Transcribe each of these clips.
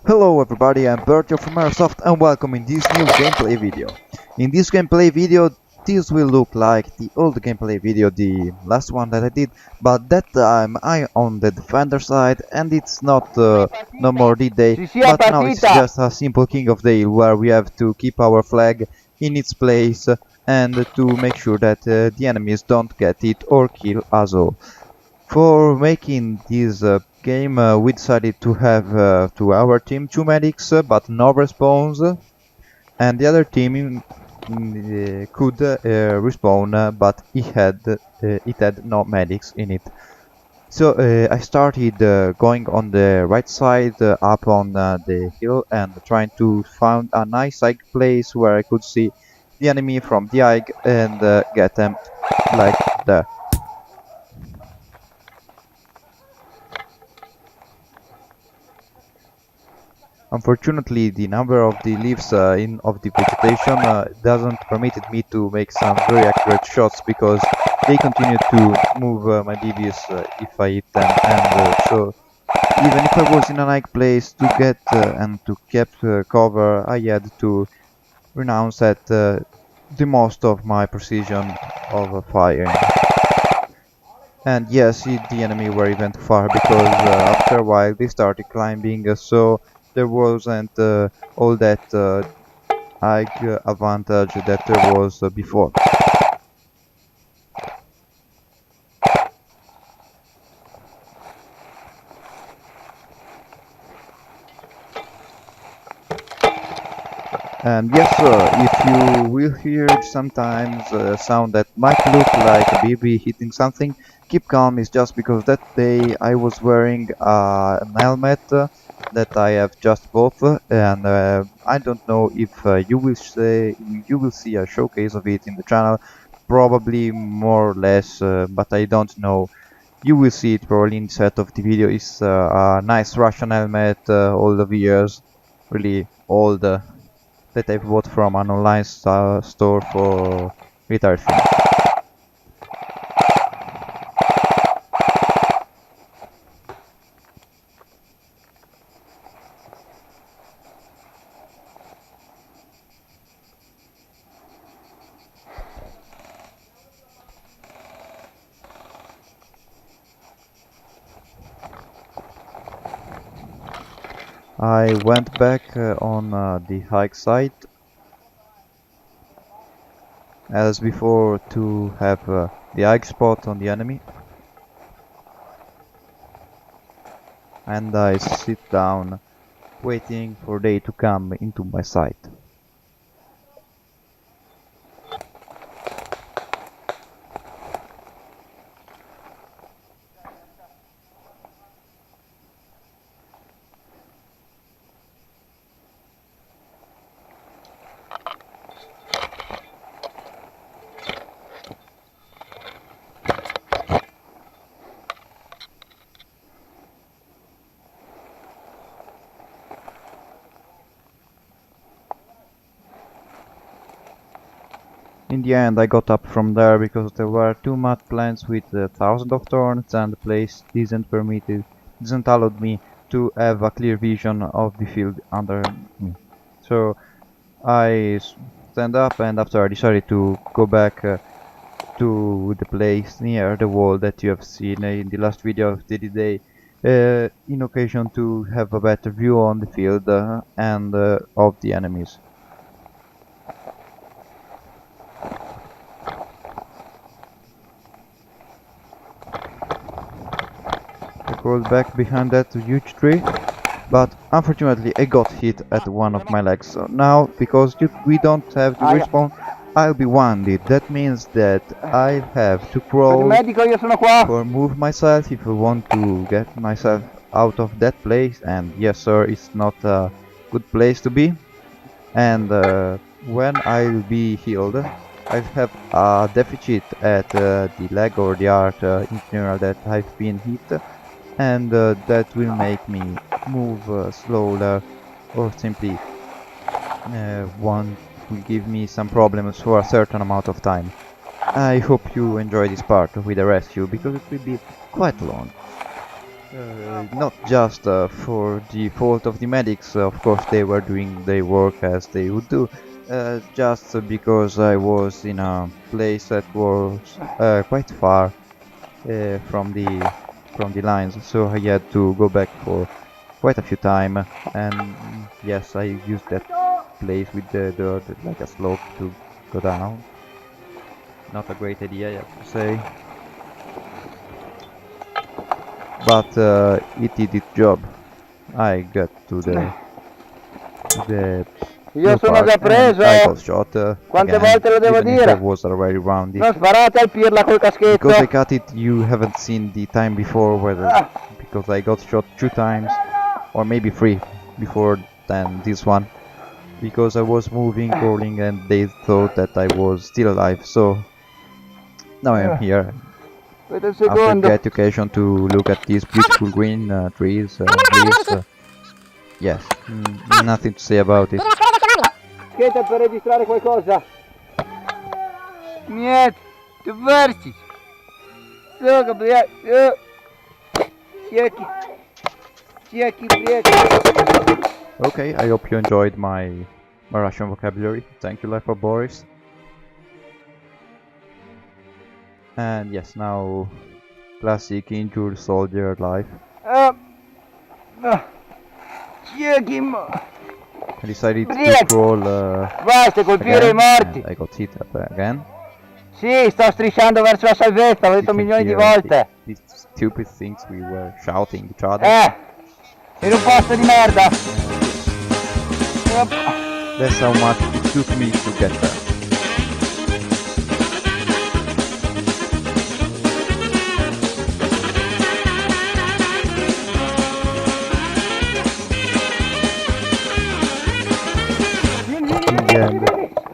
Hello everybody, I'm Perti from Airsoft and welcome in this new gameplay video. In this gameplay video, this will look like the old gameplay video, the last one that I did, but that time I on the defender side and it's not no more D-Day, but now it's just a simple King of Day where we have to keep our flag in its place and to make sure that the enemies don't get it or kill us all. For making this game, we decided to have to our team 2 medics, but no respawns, and the other team could respawn, but it had no medics in it. So I started going on the right side, up on the hill, and trying to find a nice high place where I could see the enemy from the high and get them like that. Unfortunately, the number of the leaves of the vegetation doesn't permit me to make some very accurate shots because they continue to move my DBs if I hit them, and so even if I was in a nice place to get and to keep cover, I had to renounce at the most of my precision of firing. And yes, the enemy were even too far because after a while they started climbing, so there wasn't all that high advantage that there was before. And yes, if you will hear sometimes a sound that might look like a baby hitting something, keep calm. It's just because that day I was wearing an helmet that I have just bought, and I don't know if you will see a showcase of it in the channel. Probably more or less, but I don't know. You will see it probably inside of the video. It's a nice Russian helmet, all of years, really old. That I bought from an online store for retired film. I went back on the hike site as before to have the hike spot on the enemy, and I sit down waiting for they to come into my sight. In the end I got up from there because there were too much plants with thousands of thorns and the place didn't allow me to have a clear vision of the field under me. So I stand up, and after I decided to go back to the place near the wall that you have seen in the last video of the day, in occasion to have a better view on the field and of the enemies. I crawled back behind that huge tree, but unfortunately I got hit at one of my legs. So now, because we don't have the respawn, I'll be wounded. That means that I have to crawl or move myself if I want to get myself out of that place, and yes sir, it's not a good place to be. And when I'll be healed, I have a deficit at the leg or the heart in general that I've been hit, and that will make me move slower or simply will give me some problems for a certain amount of time. I hope you enjoy this part with the rescue because it will be quite long. Not just for the fault of the medics, of course they were doing their work as they would do, just because I was in a place that was quite far from the lines, so I had to go back for quite a few time, and yes, I used that place with the dirt like a slope to go down. Not a great idea, I have to say, but it did its job. I got to the Io sono part già and preso, I got shot quante again, volte lo devo even if I dire? was already rounded. Non sparate al pirla col caschetto. Because I cut it, you haven't seen the time before, whether because I got shot 2 times or maybe 3 before than this one, because I was moving, crawling, and they thought that I was still alive. So now I am here. Aspetta un After secondo. get occasion to look at these beautiful green trees, leaves. Yes, nothing to say about it. Aspetta per registrare qualcosa. Niente, tu versi. Su, Gabriele, su. Sieki, prieki. Okay, I hope you enjoyed my Russian vocabulary. Thank you, Life of Boris. And yes, now classic injured soldier life. Sieki, I decided to Briek! crawl basta colpire i again, morti. and I got hit up again. Sì, sto strisciando verso la salvezza, l'ho You detto can milioni di hear volte. these stupid things we were shouting each other. In un posto di merda. That's how much it took me to get there. In the end,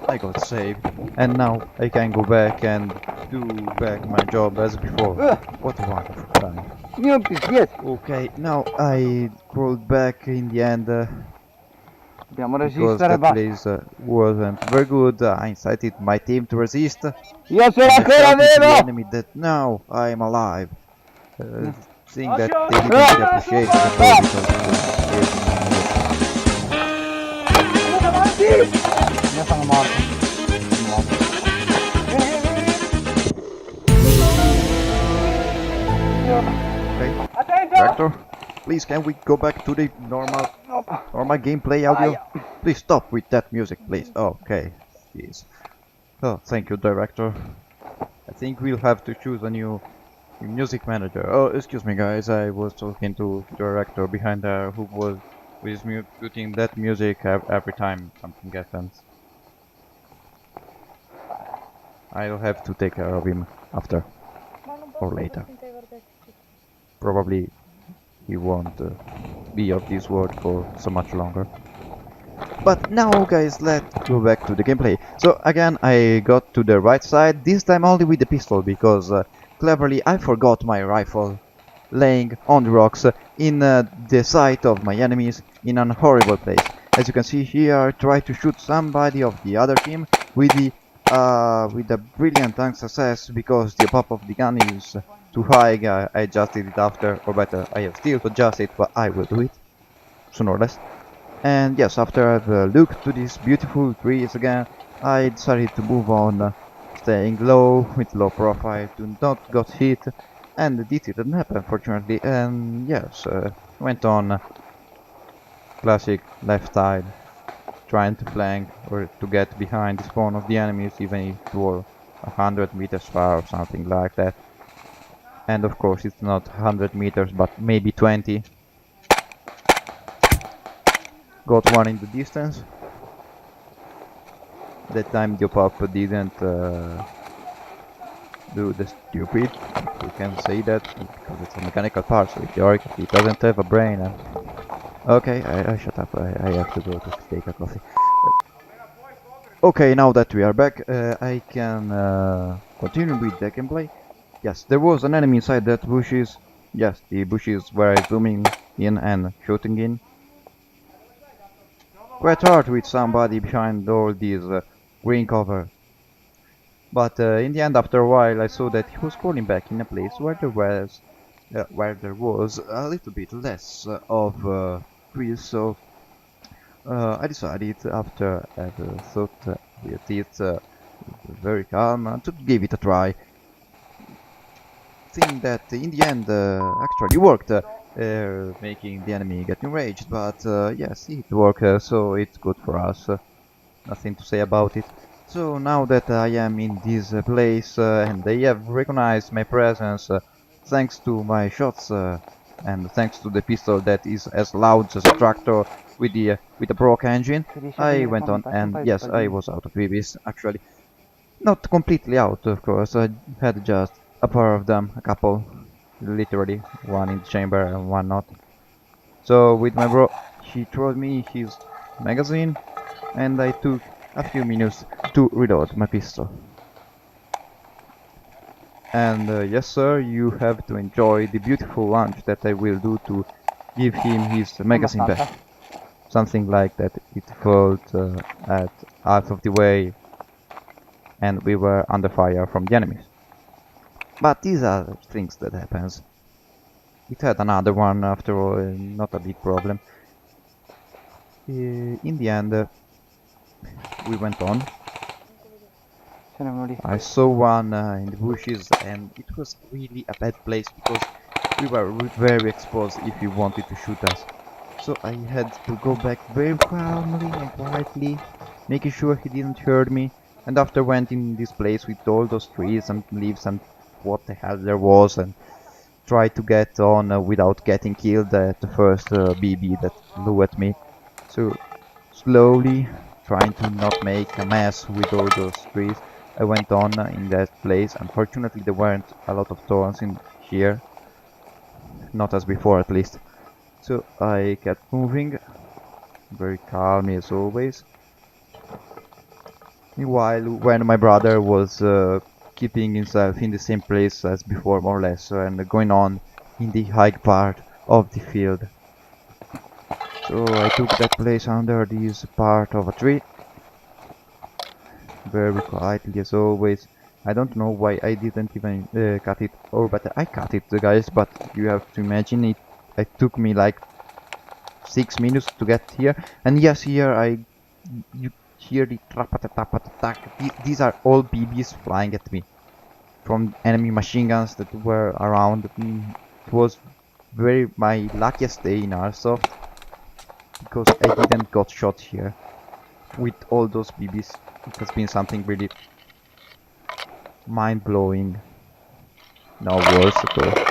I got saved, and now I can go back and do back my job as before. What a wonderful time. Okay, now I crawled back in the end Dobbiamo because resistere, that place wasn't very good. I incited my team to resist, Io and sono I ancora shouted to the vivo! enemy that now I am alive. Seeing that they didn't really appreciate it at all because it was creating Io sono morto. Okay, Director, please can we go back to the normal gameplay audio? Please stop with that music, please. Okay, yes. Oh, thank you, Director. I think we'll have to choose a new music manager. Oh, excuse me, guys. I was talking to the director behind there who was putting that music every time something happens. I'll have to take care of him after or later. Probably he won't be of this world for so much longer. But now, guys, let's go back to the gameplay. So again, I got to the right side, this time only with the pistol, because cleverly I forgot my rifle laying on the rocks in the sight of my enemies in an horrible place. As you can see here, I tried to shoot somebody of the other team with a brilliant success, because the pop of the gun is too high. I adjusted it after, or better, I have still to adjust it, but I will do it sooner or less. And yes, after I've looked to these beautiful trees again, I decided to move on, staying low, with low profile, to not get hit, and this didn't happen, unfortunately. And yes, went on classic left side, trying to flank or to get behind the spawn of the enemies, even if it were 100 meters far or something like that. And of course it's not 100 meters, but maybe 20. Got one in the distance. That time the pop didn't do the stupid, we can say that, because it's a mechanical part, so theoretically it doesn't have a brain. And okay, I shut up, I have to go to take a coffee. Okay, now that we are back, I can continue with the gameplay. Yes, there was an enemy inside that bushes. Yes, the bushes were zooming in and shooting in. Quite hard with somebody behind all these green cover. But in the end, after a while, I saw that he was crawling back in a place where there was where there was a little bit less of trees, so I decided, after having thought with it very calm, to give it a try. Think that in the end actually worked, making the enemy get enraged, but yes, it worked, so it's good for us. Nothing to say about it. So now that I am in this place and they have recognized my presence, thanks to my shots and thanks to the pistol that is as loud as a tractor with a broke engine, I went on, and yes, I was out of BBs actually. Not completely out, of course. I had just a pair of them, a couple, literally, one in the chamber and one not. So with my bro, he threw me his magazine, and I took a few minutes to reload my pistol. And yes sir, you have to enjoy the beautiful lunge that I will do to give him his magazine back. Something like that. It felt at half of the way and we were under fire from the enemies. But these are things that happens. It had another one after all, not a big problem. In the end, we went on. I saw one in the bushes, and it was really a bad place because we were very exposed if he wanted to shoot us. So I had to go back very calmly and quietly, making sure he didn't hurt me. And after went in this place with all those trees and leaves and what the hell there was, and tried to get on without getting killed at the first BB that flew at me. So slowly, trying to not make a mess with all those trees, I went on in that place. Unfortunately, there weren't a lot of thorns in here, not as before at least. So I kept moving, very calmly as always. Meanwhile, when my brother was keeping himself in the same place as before, more or less, and going on in the high part of the field. So I took that place under this part of a tree, very quietly as always. I don't know why I didn't even cut it, or but I cut it, guys. But you have to imagine it. It took me like 6 minutes to get here, and yes, here you hear the trap-a-tap-a-tack. These are all BBs flying at me from enemy machine guns that were around. It was my luckiest day in Airsoft because I didn't got shot here with all those BBs. It has been something really mind-blowing. No words at all.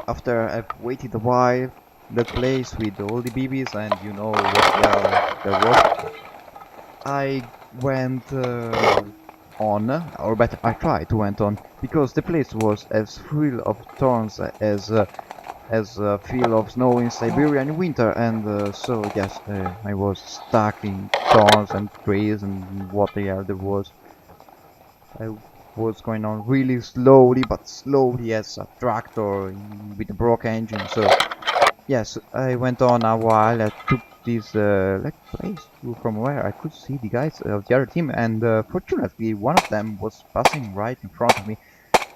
After I've waited a while, the place with all the BBs, and you know what there was, I went on, or better, I tried to went on, because the place was as full of thorns as a field of snow in Siberia in winter, and so yes, I was stuck in thorns and trees and what the hell there was. I was going on really slowly, but slowly as a tractor with a broke engine. So yes, I went on a while. I took this like place from where I could see the guys of the other team, and fortunately one of them was passing right in front of me.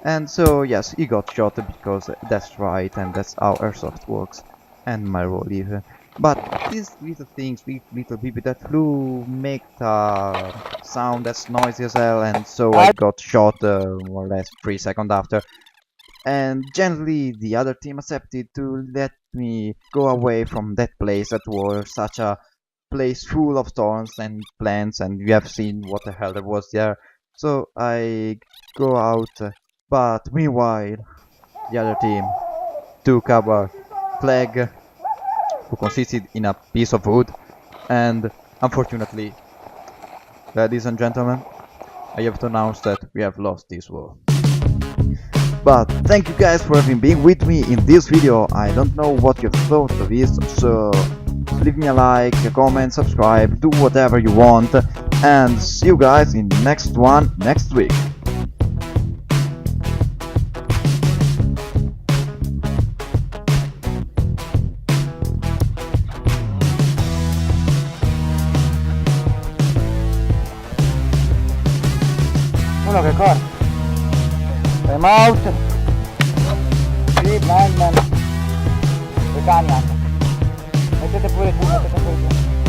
And so yes, he got shot because that's right, and that's how Airsoft works, and my role even. But these little things, these little people that flew, make the sound as noisy as hell, and so I got shot more or less 3 seconds after. And gently the other team accepted to let me go away from that place that was such a place full of thorns and plants, and you have seen what the hell there was there. So I go out, but meanwhile the other team took our flag, who consisted in a piece of wood, and unfortunately, ladies and gentlemen, I have to announce that we have lost this war. But thank you guys for having been with me in this video. I don't know what you thought of this, so leave me a like, a comment, subscribe, do whatever you want, and see you guys in the next one next week. uno che corre. Time out. Sì, blind man. Le cani anche. Mettete pure tu, mettete pure tu.